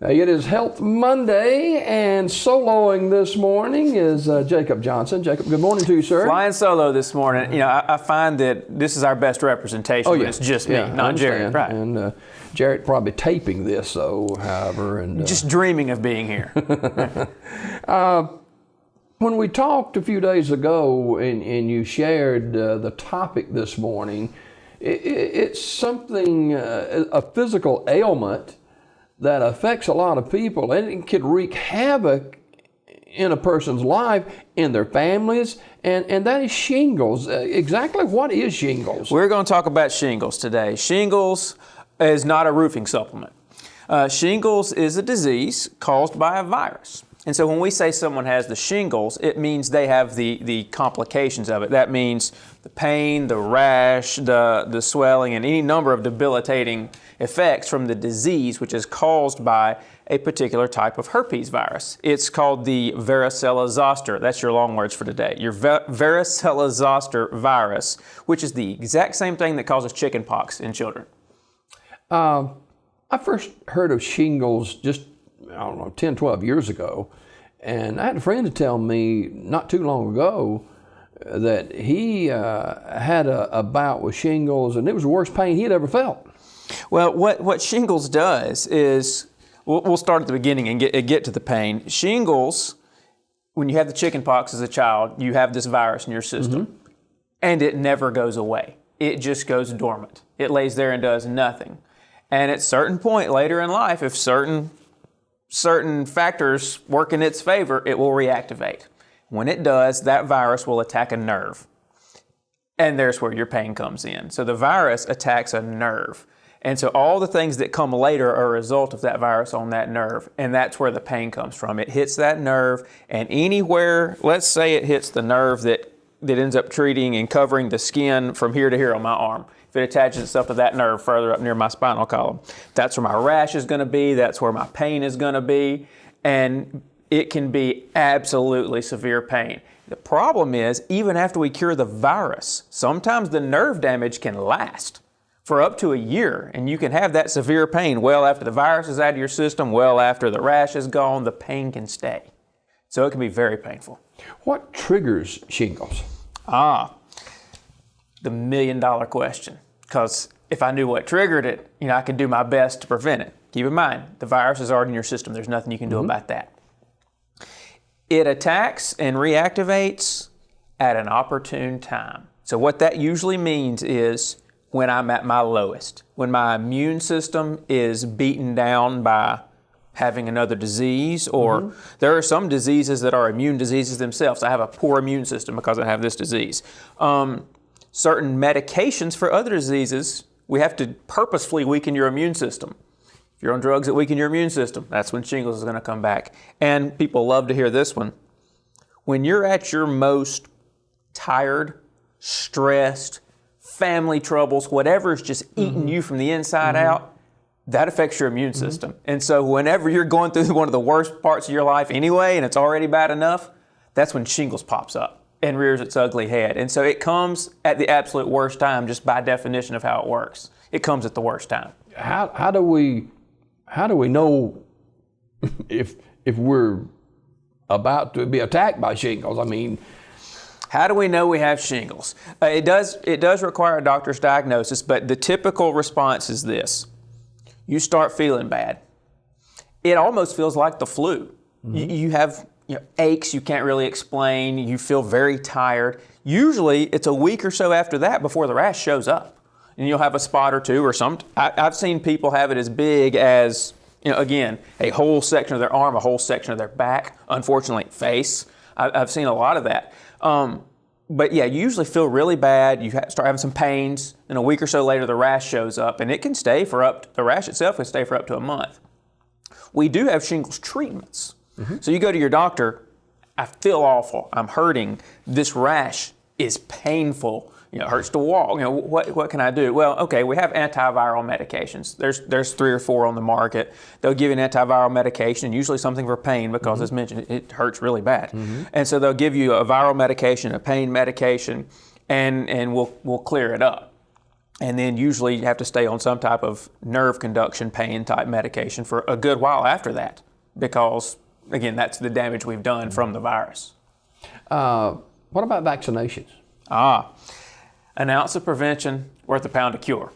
Hey, it is Health Monday, and soloing this morning is Jacob Johnson. Jacob, good morning to you, sir. Flying solo this morning. You know, I find that this is our best representation when it's just me, not Jared. Right. And Jared probably taping this, however. And just dreaming of being here. When we talked a few days ago and you shared the topic this morning, it's something, a physical ailment that affects a lot of people, and it can wreak havoc in a person's life, in their families, and that is shingles. Exactly what is shingles? We're going to talk about shingles today. Shingles is not a roofing supplement. Shingles is a disease caused by a virus. And so when we say someone has the shingles, it means they have the complications of it. That means the pain, the rash, the swelling, and any number of debilitating effects from the disease, which is caused by a particular type of herpes virus. It's called the varicella zoster. That's your long words for today. Your varicella zoster virus, which is the exact same thing that causes chickenpox in children. I first heard of shingles just, 10, 12 years ago. And I had a friend to tell me not too long ago that he had a bout with shingles, and it was the worst pain he had ever felt. Well, what shingles does is, we'll start at the beginning and get to the pain. Shingles, when you have the chickenpox as a child, you have this virus in your system, and it never goes away. It just goes dormant. It lays there and does nothing. And at a certain point later in life, if certain factors work in its favor, it will reactivate. When it does, that virus will attack a nerve. And there's where your pain comes in. So the virus attacks a nerve. And so all the things that come later are a result of that virus on that nerve. And that's where the pain comes from. It hits that nerve, and anywhere, let's say it hits the nerve that ends up treating and covering the skin from here to here on my arm. If it attaches itself to that nerve further up near my spinal column, that's where my rash is going to be, that's where my pain is going to be, and it can be absolutely severe pain. The problem is, even after we cure the virus, sometimes the nerve damage can last for up to a year, and you can have that severe pain well after the virus is out of your system, well after the rash is gone, the pain can stay. So it can be very painful. What triggers shingles? The million-dollar question. Because if I knew what triggered it, I could do my best to prevent it. Keep in mind, the virus is already in your system. There's nothing you can do about that. It attacks and reactivates at an opportune time. So what that usually means is when I'm at my lowest, when my immune system is beaten down by having another disease, or there are some diseases that are immune diseases themselves. I have a poor immune system because I have this disease. Certain medications for other diseases, we have to purposefully weaken your immune system. If you're on drugs that weaken your immune system, that's when shingles is going to come back. And people love to hear this one. When you're at your most tired, stressed, family troubles, whatever is just eating you from the inside out, that affects your immune system. And so whenever you're going through one of the worst parts of your life anyway, and it's already bad enough, that's when shingles pops up and rears its ugly head. And so it comes at the absolute worst time, just by definition of how it works. It comes at the worst time. How do we know if we're about to be attacked by shingles? How do we know we have shingles? It does require a doctor's diagnosis, but the typical response is this. You start feeling bad. It almost feels like the flu. You have aches you can't really explain. You feel very tired. Usually it's a week or so after that before the rash shows up. And you'll have a spot or two or something. I've seen people have it as big as, again, a whole section of their arm, a whole section of their back, unfortunately face. I've seen a lot of that. But yeah, you usually feel really bad. You start having some pains, and a week or so later the rash shows up, and it can stay the rash itself can stay for up to a month. We do have shingles treatments. So you go to your doctor, I feel awful, I'm hurting, this rash is painful, it hurts to walk, what can I do? Well, okay, we have antiviral medications. There's 3 or 4 on the market. They'll give you an antiviral medication, usually something for pain because as mentioned, it hurts really bad. And so they'll give you a viral medication, a pain medication, and we'll clear it up. And then usually you have to stay on some type of nerve conduction pain type medication for a good while after that, because, again, that's the damage we've done from the virus. What about vaccinations? An ounce of prevention worth a pound of cure.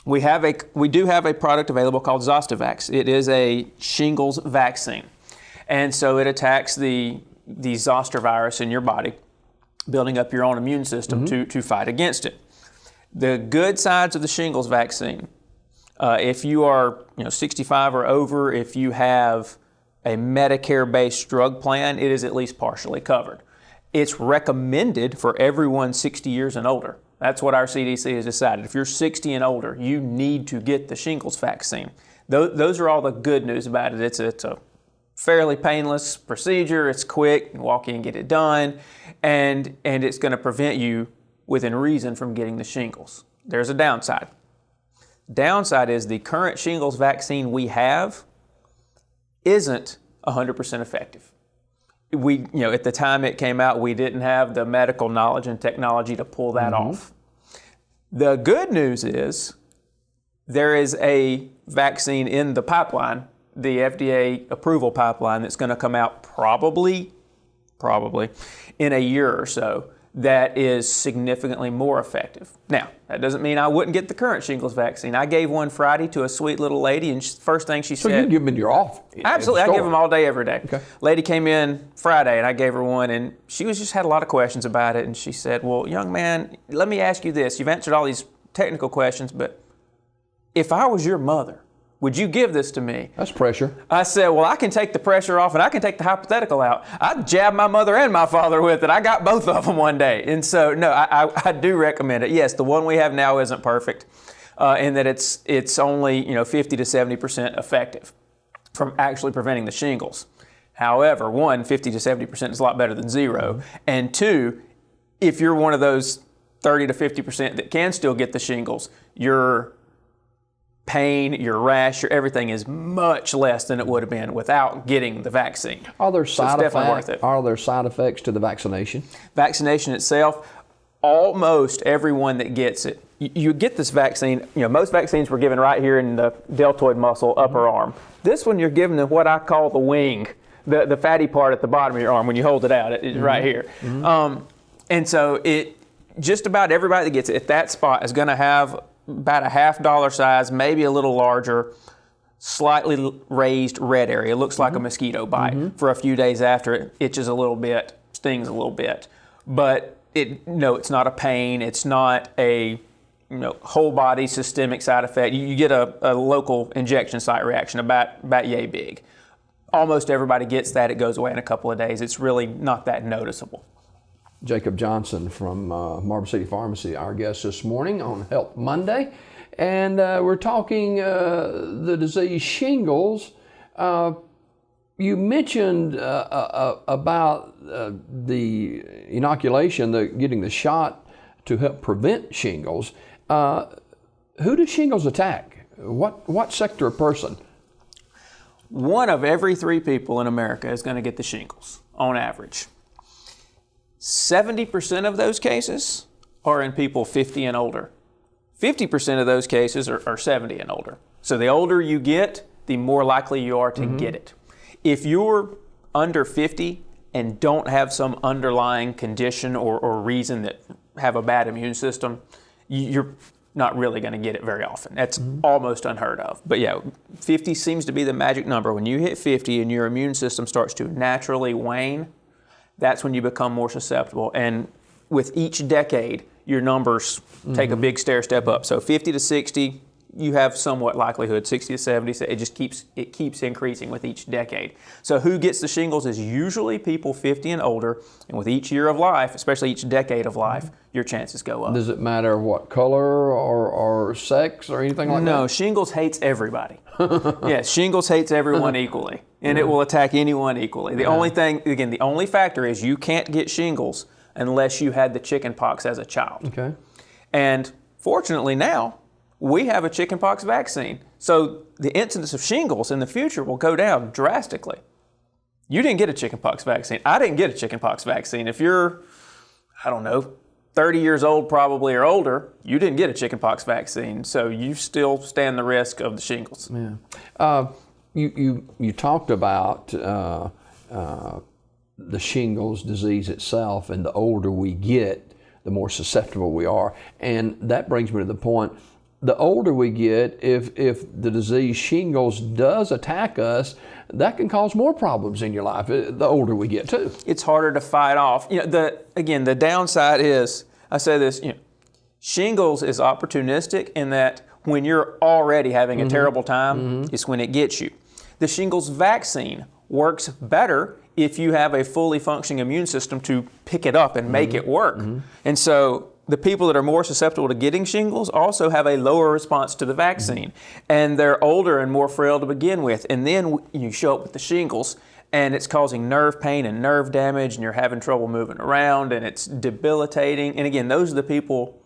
We do have a product available called Zostavax. It is a shingles vaccine. And so it attacks the zoster virus in your body, building up your own immune system to fight against it. The good sides of the shingles vaccine, if you are 65 or over, if you have a Medicare-based drug plan, it is at least partially covered. It's recommended for everyone 60 years and older. That's what our CDC has decided. If you're 60 and older, you need to get the shingles vaccine. Those are all the good news about it. It's a fairly painless procedure. It's quick. You can walk in and get it done. And it's going to prevent you, within reason, from getting the shingles. There's a downside. Downside is the current shingles vaccine we have isn't 100% effective. At the time it came out, we didn't have the medical knowledge and technology to pull that off. The good news is there is a vaccine in the pipeline, the FDA approval pipeline, that's going to come out probably in a year or so, that is significantly more effective. Now, that doesn't mean I wouldn't get the current shingles vaccine. I gave one Friday to a sweet little lady, and first thing she said... So you give them in your office? Absolutely. I give them all day, every day. Okay. Lady came in Friday, and I gave her one, and she just had a lot of questions about it, and she said, well, young man, let me ask you this. You've answered all these technical questions, but if I was your mother, would you give this to me? That's pressure. I said, well, I can take the pressure off and I can take the hypothetical out. I'd jab my mother and my father with it. I got both of them one day. And so, no, I do recommend it. Yes, the one we have now isn't perfect in that it's only 50 to 70% effective from actually preventing the shingles. However, one, 50 to 70% is a lot better than zero. And two, if you're one of those 30 to 50% that can still get the shingles, your pain, your rash, your everything is much less than it would have been without getting the vaccine. Are there side worth it. Are there side effects to the vaccination? Vaccination itself, almost everyone that gets it, you get this vaccine, most vaccines were given right here in the deltoid muscle, upper arm. This one you're given in what I call the wing, the fatty part at the bottom of your arm when you hold it out, it's right here. And so just about everybody that gets it at that spot is going to have about a $50 size, maybe a little larger, slightly raised red area. It looks like a mosquito bite. For a few days after, it itches a little bit, stings a little bit. But it's not a pain. It's not a whole body systemic side effect. You get a local injection site reaction about yay big. Almost everybody gets that. It goes away in a couple of days. It's really not that noticeable. Jacob Johnson from Marble City Pharmacy, our guest this morning on Health Monday. And we're talking the disease shingles. You mentioned about the inoculation, getting the shot to help prevent shingles. Who does shingles attack? What sector of person? One of every 3 people in America is going to get the shingles on average. 70% of those cases are in people 50 and older. 50% of those cases are 70 and older. So the older you get, the more likely you are to get it. If you're under 50 and don't have some underlying condition or reason that have a bad immune system, you're not really going to get it very often. That's almost unheard of. But yeah, 50 seems to be the magic number. When you hit 50 and your immune system starts to naturally wane, that's when you become more susceptible. And with each decade, your numbers take a big stair step up. So 50 to 60, you have somewhat likelihood. 60 to 70, so it keeps increasing with each decade. So who gets the shingles is usually people 50 and older. And with each year of life, especially each decade of life, your chances go up. Does it matter what color or sex or anything like that? No, shingles hates everybody. Yes, shingles hates everyone equally. And it will attack anyone equally. The only thing, again, the only factor is you can't get shingles unless you had the chicken pox as a child. Okay. And fortunately now, we have a chickenpox vaccine. So the incidence of shingles in the future will go down drastically. You didn't get a chickenpox vaccine. I didn't get a chickenpox vaccine. If you're, 30 years old probably or older, you didn't get a chickenpox vaccine, so you still stand the risk of the shingles. Yeah. You talked about the shingles disease itself, and the older we get, the more susceptible we are. And that brings me to the point, the older we get, if the disease shingles does attack us, that can cause more problems in your life the older we get too. It's harder to fight off. The downside is, I say this, shingles is opportunistic in that when you're already having a terrible time, it's when it gets you. The shingles vaccine works better if you have a fully functioning immune system to pick it up and make it work. And so the people that are more susceptible to getting shingles also have a lower response to the vaccine. And they're older and more frail to begin with. And then you show up with the shingles and it's causing nerve pain and nerve damage, and you're having trouble moving around, and it's debilitating. And again, those are the people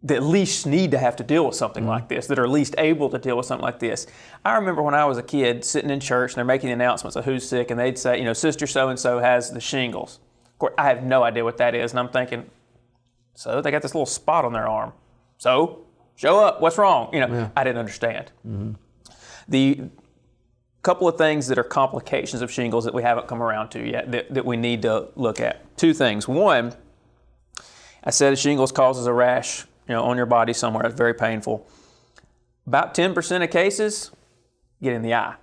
that least need to have to deal with something like this, that are least able to deal with something like this. I remember when I was a kid sitting in church and they're making the announcements of who's sick, and they'd say, Sister so-and-so has the shingles. Of course, I have no idea what that is, and I'm thinking, so they got this little spot on their arm. So, show up, what's wrong? I didn't understand. The couple of things that are complications of shingles that we haven't come around to yet that we need to look at. Two things. One, I said shingles causes a rash on your body somewhere. It's very painful. About 10% of cases get in the eye.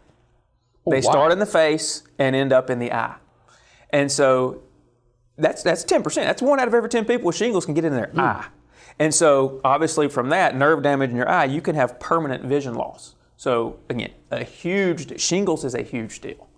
They start in the face and end up in the eye. And so that's 10%. That's 1 out of every 10 people with shingles can get in their eye. And so obviously from that, nerve damage in your eye, you can have permanent vision loss. So again, shingles is a huge deal.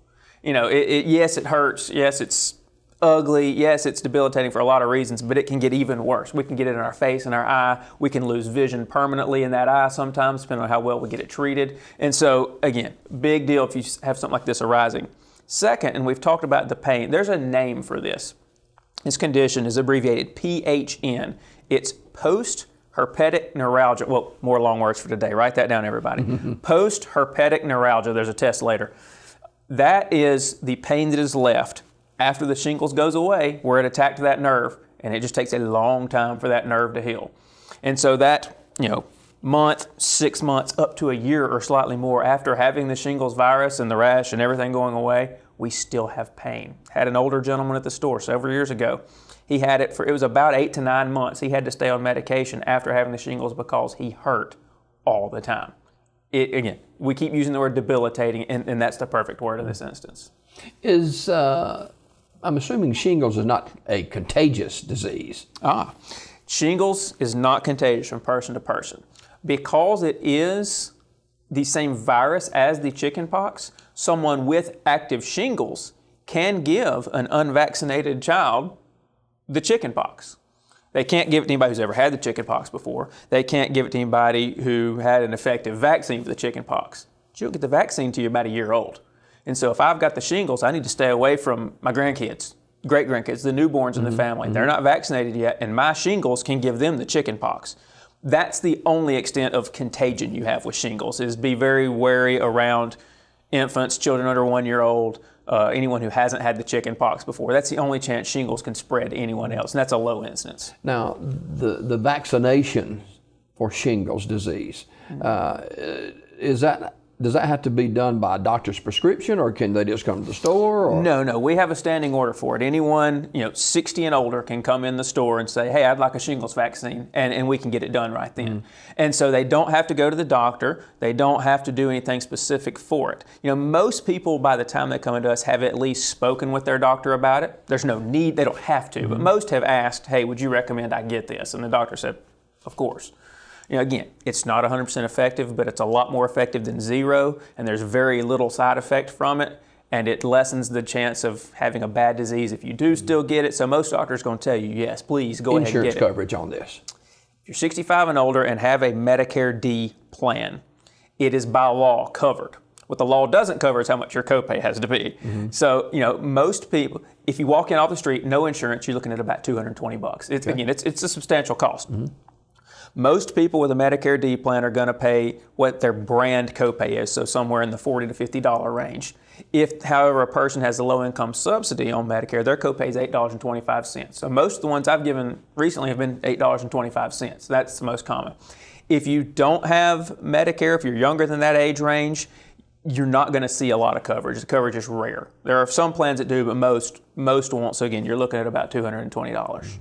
Yes, it hurts. Yes, it's ugly. Yes, it's debilitating for a lot of reasons, but it can get even worse. We can get it in our face and our eye. We can lose vision permanently in that eye sometimes, depending on how well we get it treated. And so, again, big deal if you have something like this arising. Second, and we've talked about the pain, there's a name for this. This condition is abbreviated PHN. It's post-herpetic neuralgia. Well, more long words for today. Write that down, everybody. Post-herpetic neuralgia. There's a test later. That is the pain that is left after the shingles goes away, where it attacked that nerve, and it just takes a long time for that nerve to heal. And so that, month, 6 months, up to a year or slightly more after having the shingles virus and the rash and everything going away, we still have pain. Had an older gentleman at the store several years ago. He had it it was about 8 to 9 months. He had to stay on medication after having the shingles because he hurt all the time. Again, we keep using the word debilitating, and that's the perfect word in this instance. I'm assuming shingles is not a contagious disease. Shingles is not contagious from person to person. Because it is the same virus as the chickenpox, someone with active shingles can give an unvaccinated child the chickenpox. They can't give it to anybody who's ever had the chickenpox before. They can't give it to anybody who had an effective vaccine for the chickenpox. But you don't get the vaccine until you're about a year old. And so if I've got the shingles, I need to stay away from my grandkids, great-grandkids, the newborns in the family. They're not vaccinated yet, and my shingles can give them the chickenpox. That's the only extent of contagion you have with shingles, is be very wary around infants, children under 1 year old, anyone who hasn't had the chickenpox before. That's the only chance shingles can spread to anyone else, and that's a low incidence. Now, the vaccination for shingles disease, does that have to be done by a doctor's prescription, or can they just come to the store? Or? No. We have a standing order for it. Anyone 60 and older can come in the store and say, hey, I'd like a shingles vaccine, and we can get it done right then. And so they don't have to go to the doctor. They don't have to do anything specific for it. Most people, by the time they come into us, have at least spoken with their doctor about it. There's no need. They don't have to. But most have asked, hey, would you recommend I get this? And the doctor said, of course. Again, it's not 100% effective, but it's a lot more effective than zero, and there's very little side effect from it, and it lessens the chance of having a bad disease if you do still get it. So most doctors are going to tell you, yes, please go ahead and get it. Insurance coverage on this. If you're 65 and older and have a Medicare D plan, it is by law covered. What the law doesn't cover is how much your copay has to be. So, most people, if you walk in off the street, no insurance, you're looking at about $220. It's a substantial cost. Most people with a Medicare D plan are going to pay what their brand copay is, so somewhere in the $40 to $50 range. If, however, a person has a low-income subsidy on Medicare, their copay is $8.25. So most of the ones I've given recently have been $8.25. That's the most common. If you don't have Medicare, if you're younger than that age range, you're not going to see a lot of coverage. The coverage is rare. There are some plans that do, but most won't. So again, you're looking at about $220.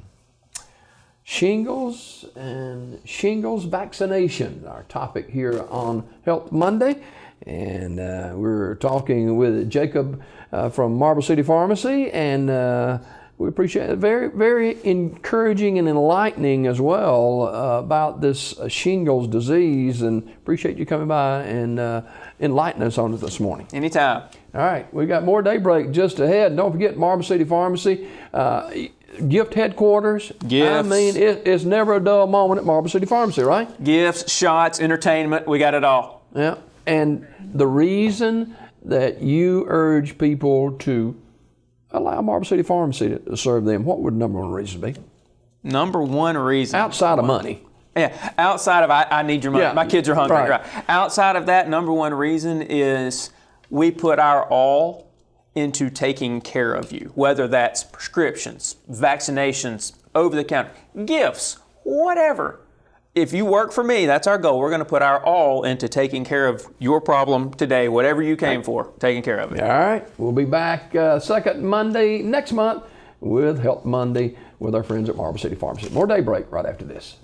Shingles and shingles vaccination, our topic here on Health Monday. And we're talking with Jacob from Marble City Pharmacy, and we appreciate it. Very, very encouraging and enlightening as well about this shingles disease, and appreciate you coming by and enlightening us on it this morning. Anytime. All right, we got more Daybreak just ahead. Don't forget Marble City Pharmacy, gift headquarters. Gifts. I mean, it's never a dull moment at Marble City Pharmacy, right? Gifts, shots, entertainment, we got it all. Yeah, and the reason that you urge people to allow Marble City Pharmacy to serve them, what would the number one reason be? Number one reason. Outside of money. Yeah, outside of I need your money. Yeah, My kids are hungry. right. Outside of that, number one reason is we put our all into taking care of you, whether that's prescriptions, vaccinations, over-the-counter, gifts, whatever. If you work for me, that's our goal. We're going to put our all into taking care of your problem today, whatever you came for, taking care of it. All right, we'll be back second Monday next month with Health Monday with our friends at Marble City Pharmacy. More Daybreak right after this.